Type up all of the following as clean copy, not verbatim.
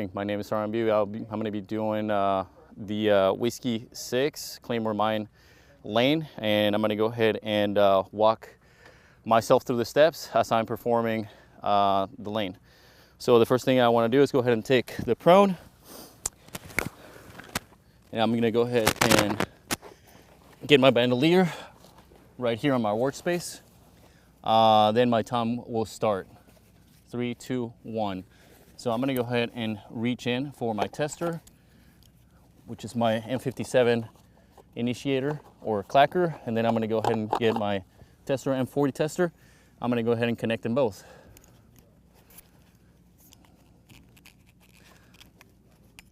morning. My name is Buby. I'm going to be doing the Whiskey 6 Claymore Mine lane, and I'm going to go ahead and walk myself through the steps as I'm performing the lane. So the first thing I want to do is go ahead and take the prone, and I'm going to go ahead and get my bandolier right here on my workspace. Then my time will start. 3, 2, 1. So I'm going to go ahead and reach in for my tester, which is my M57 initiator or clacker, and then I'm going to go ahead and get my tester, M40 tester. I'm going to go ahead and connect them both.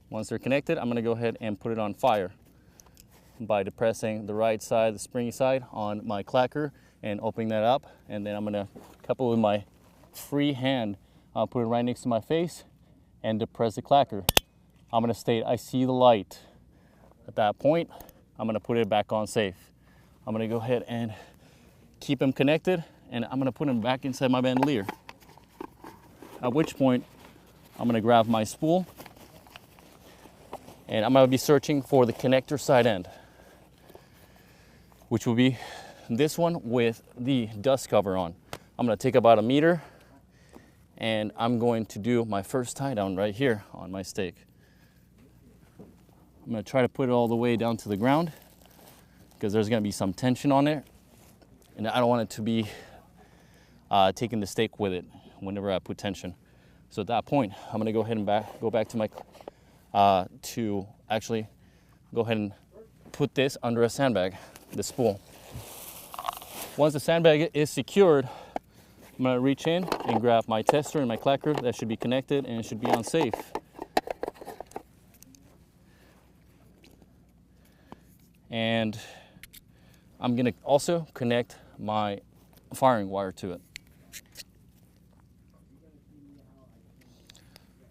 Once they're connected, I'm going to go ahead and put it on fire by depressing the right side, the springy side on my clacker and opening that up, and then I'm going to couple with my free hand. I'll put it right next to my face and depress the clacker. I'm going to state, I see the light. At that point, I'm going to put it back on safe. I'm going to go ahead and keep them connected, and I'm going to put them back inside my bandolier. At which point, I'm going to grab my spool, and I'm going to be searching for the connector side end, which will be this one with the dust cover on. I'm going to take about 1 meter, and I'm going to do my first tie down right here on my stake. I'm going to try to put it all the way down to the ground because there's going to be some tension on it, and I don't want it to be taking the stake with it whenever I put tension. So at that point, I'm going to go ahead and go back to my to actually go ahead and put this under a sandbag, the spool. Once the sandbag is secured, I'm going to reach in and grab my tester and my clacker. That should be connected and it should be on safe. And I'm going to also connect my firing wire to it.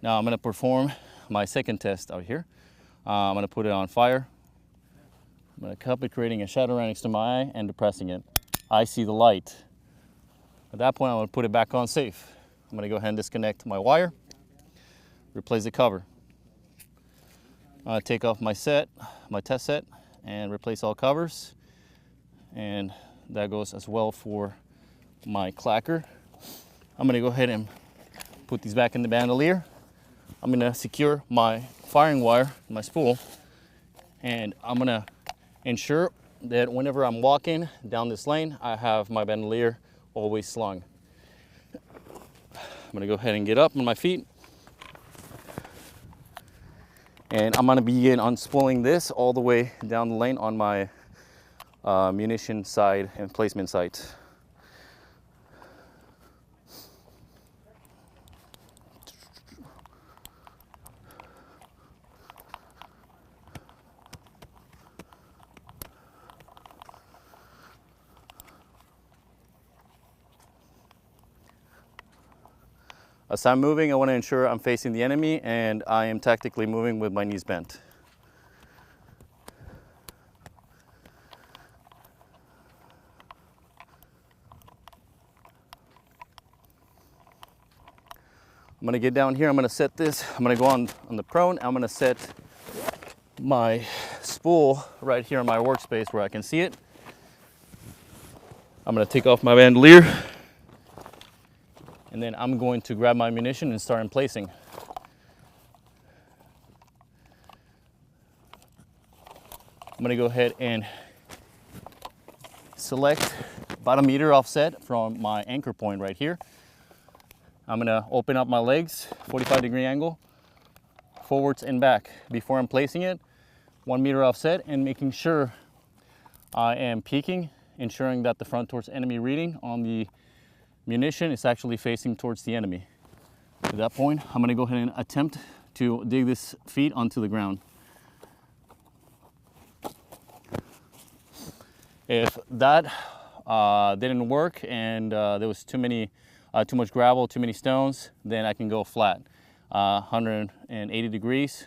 Now I'm going to perform my second test out here. I'm going to put it on fire. I'm going to cup it, creating a shadow right next to my eye and depressing it. I see the light. At that point, I'm going to put it back on safe. I'm going to go ahead and disconnect my wire, replace the cover. Take off my test set, and replace all covers. And that goes as well for my clacker. I'm going to go ahead and put these back in the bandolier. I'm going to secure my firing wire, my spool, and I'm going to ensure that whenever I'm walking down this lane, I have my bandolier always slung. I'm going to go ahead and get up on my feet, and I'm going to begin unspooling this all the way down the lane on my munition side and placement sites. As I'm moving, I want to ensure I'm facing the enemy and I am tactically moving with my knees bent. I'm going to get down here, I'm going to set this, I'm going to go on the prone, I'm going to set my spool right here on my workspace where I can see it. I'm going to take off my bandolier, and then I'm going to grab my ammunition and start emplacing. I'm going to go ahead and select about 1 meter offset from my anchor point right here. I'm going to open up my legs, 45-degree angle, forwards and back. Before I'm placing it, 1 meter offset, and making sure I am peeking, ensuring that the front towards enemy reading on the munition is actually facing towards the enemy. At that point, I'm going to go ahead and attempt to dig this feet onto the ground. If that didn't work and there was too much gravel, too many stones, then I can go flat, 180 degrees,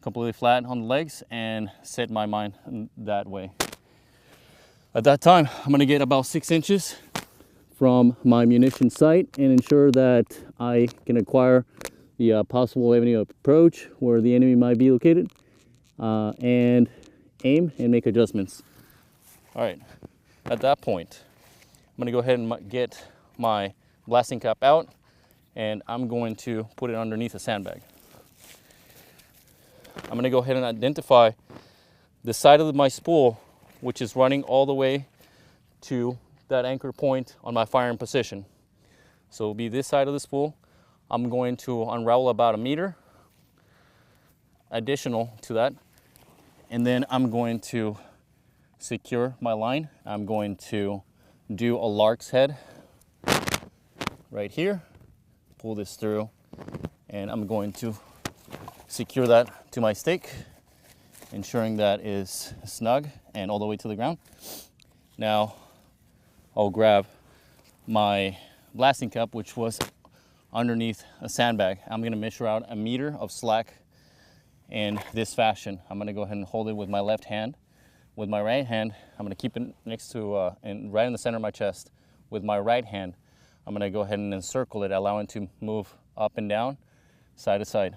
completely flat on the legs, and set my mine that way. At that time, I'm going to get about 6 inches from my munition sight and ensure that I can acquire the possible avenue of approach where the enemy might be located, and aim and make adjustments. All right, at that point, I'm gonna go ahead and get my blasting cap out, and I'm going to put it underneath a sandbag. I'm gonna go ahead and identify the side of my spool, which is running all the way to that anchor point on my firing position. So it'll be this side of the spool. I'm going to unravel about 1 meter additional to that, and then I'm going to secure my line. I'm going to do a lark's head right here, pull this through, and I'm going to secure that to my stake, ensuring that is snug and all the way to the ground. Now I'll grab my blasting cup, which was underneath a sandbag. I'm going to measure out 1 meter of slack in this fashion. I'm going to go ahead and hold it with my left hand. With my right hand, I'm going to keep it next to and right in the center of my chest. With my right hand, I'm going to go ahead and encircle it, allowing it to move up and down, side to side.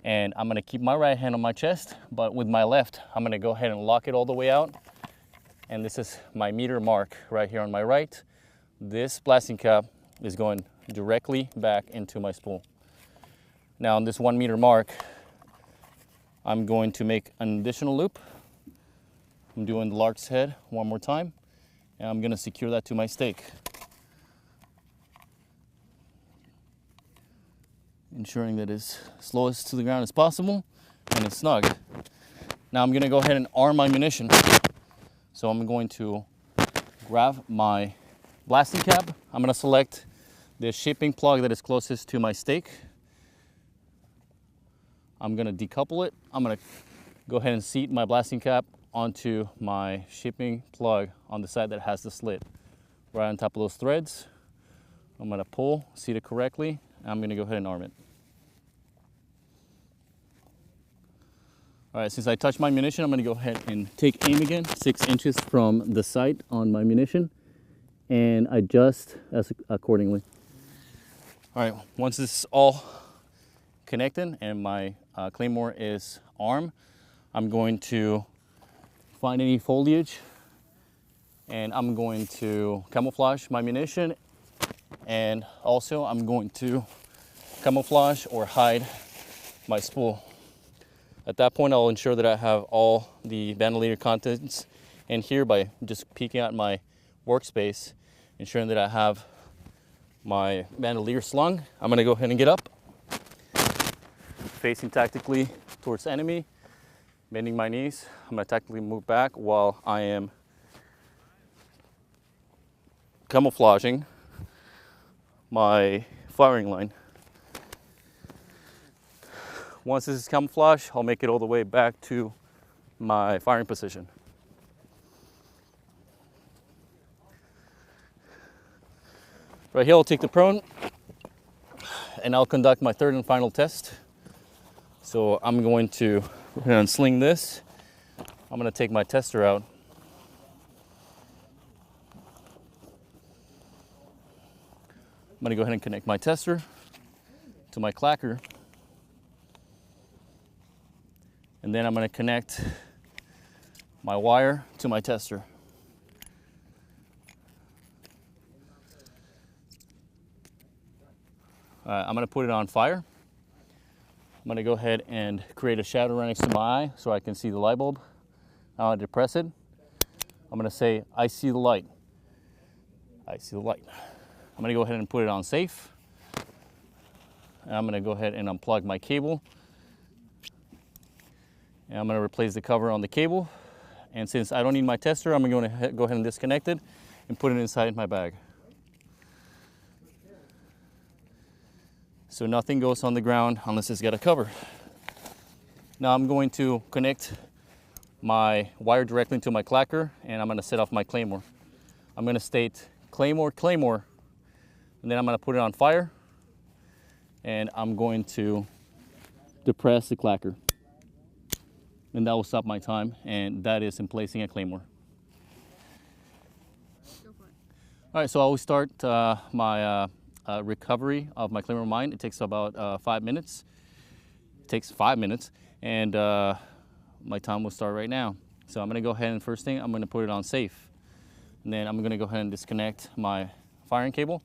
And I'm going to keep my right hand on my chest, but with my left, I'm going to go ahead and lock it all the way out. And this is my meter mark right here on my right. This blasting cap is going directly back into my spool. Now on this 1 meter mark, I'm going to make an additional loop. I'm doing the lark's head one more time, and I'm going to secure that to my stake, ensuring that it's as close to the ground as possible and it's snug. Now I'm going to go ahead and arm my munition. So I'm going to grab my blasting cap. I'm going to select the shipping plug that is closest to my stake. I'm going to decouple it. I'm going to go ahead and seat my blasting cap onto my shipping plug on the side that has the slit. Right on top of those threads, I'm going to pull, seat it correctly, and I'm going to go ahead and arm it. All right, since I touched my munition, I'm going to go ahead and take aim again, 6 inches from the sight on my munition, and adjust accordingly. All right, once this is all connected and my Claymore is armed, I'm going to find any foliage, and I'm going to camouflage my munition, and also I'm going to camouflage or hide my spool. At that point, I'll ensure that I have all the bandolier contents in here by just peeking at my workspace, ensuring that I have my bandolier slung. I'm gonna go ahead and get up, facing tactically towards the enemy, bending my knees. I'm gonna tactically move back while I am camouflaging my firing line. Once this is camouflaged, I'll make it all the way back to my firing position. Right here, I'll take the prone, and I'll conduct my third and final test. So I'm going to unsling this. I'm going to take my tester out. I'm going to go ahead and connect my tester to my clacker. And then I'm going to connect my wire to my tester. I'm going to put it on fire. I'm going to go ahead and create a shadow right next to my eye so I can see the light bulb. Now I depress it. I'm going to say, I see the light. I see the light. I'm going to go ahead and put it on safe. And I'm going to go ahead and unplug my cable. And I'm going to replace the cover on the cable. And since I don't need my tester, I'm going to go ahead and disconnect it and put it inside my bag. So nothing goes on the ground unless it's got a cover. Now I'm going to connect my wire directly to my clacker, and I'm going to set off my Claymore. I'm going to state Claymore, Claymore, and then I'm going to put it on fire, and I'm going to depress the clacker. And that will stop my time, and that is in placing a Claymore. Go for it. All right, so I will start my recovery of my Claymore mine. It takes about 5 minutes. It takes 5 minutes, and my time will start right now. So I'm gonna go ahead and first thing, I'm gonna put it on safe. And then I'm gonna go ahead and disconnect my firing cable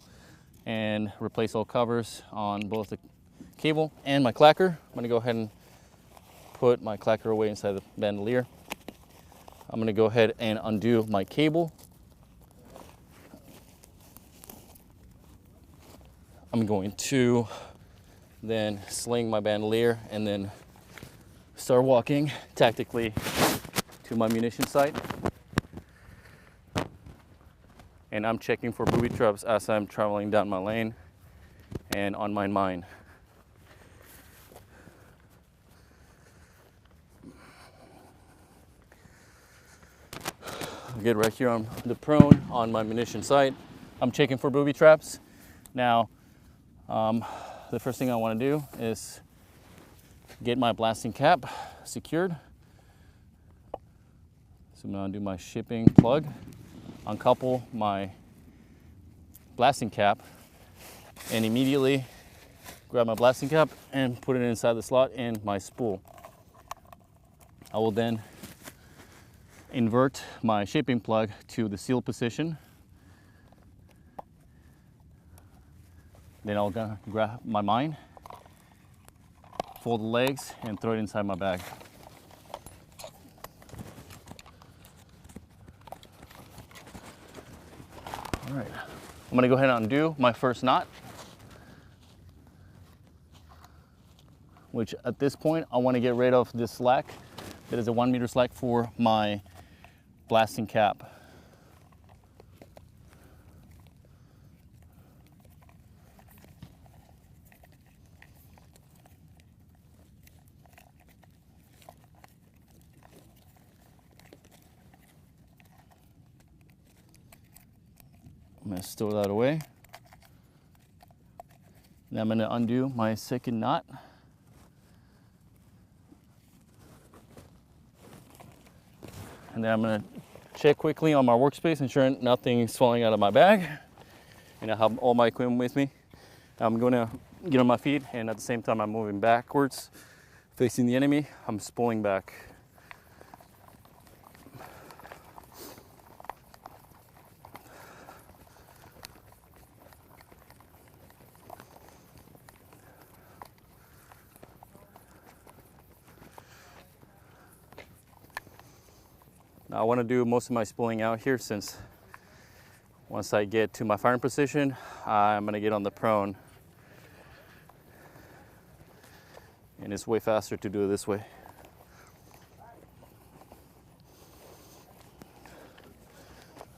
and replace all covers on both the cable and my clacker. I'm gonna go ahead and put my clacker away inside the bandolier. I'm gonna go ahead and undo my cable. I'm going to then sling my bandolier and then start walking tactically to my munition site. And I'm checking for booby traps as I'm traveling down my lane and on my mine. I'll get right here on the prone on my munition site. I'm checking for booby traps. Now, the first thing I want to do is get my blasting cap secured. So I'm going to do my shipping plug, uncouple my blasting cap, and immediately grab my blasting cap and put it inside the slot in my spool. I will then invert my shipping plug to the seal position. Then I'll grab my mine, fold the legs, and throw it inside my bag. All right, I'm gonna go ahead and undo my first knot, which at this point, I wanna get rid of this slack. That is a 1 meter slack for my blasting cap. I'm going to store that away. Now I'm going to undo my second knot. And then I'm going to check quickly on my workspace, ensuring nothing's falling out of my bag. And I have all my equipment with me. I'm going to get on my feet, and at the same time I'm moving backwards, facing the enemy. I'm spooling back. Now I want to do most of my spooling out here, since once I get to my firing position, I'm going to get on the prone. And it's way faster to do it this way.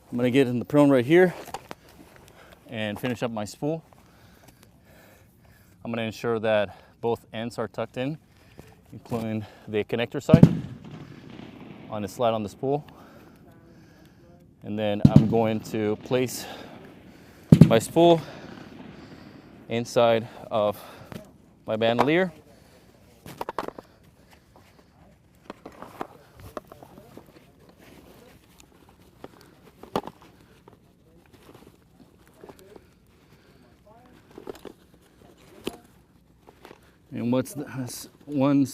I'm going to get in the prone right here and finish up my spool. I'm going to ensure that both ends are tucked in, including the connector side on the slide on the spool. And then I'm going to place my spool inside of my bandolier. And once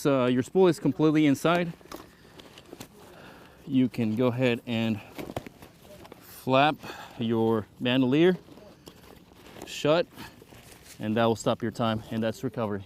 your spool is completely inside, you can go ahead and flap your bandolier shut, and that will stop your time, and that's recovery.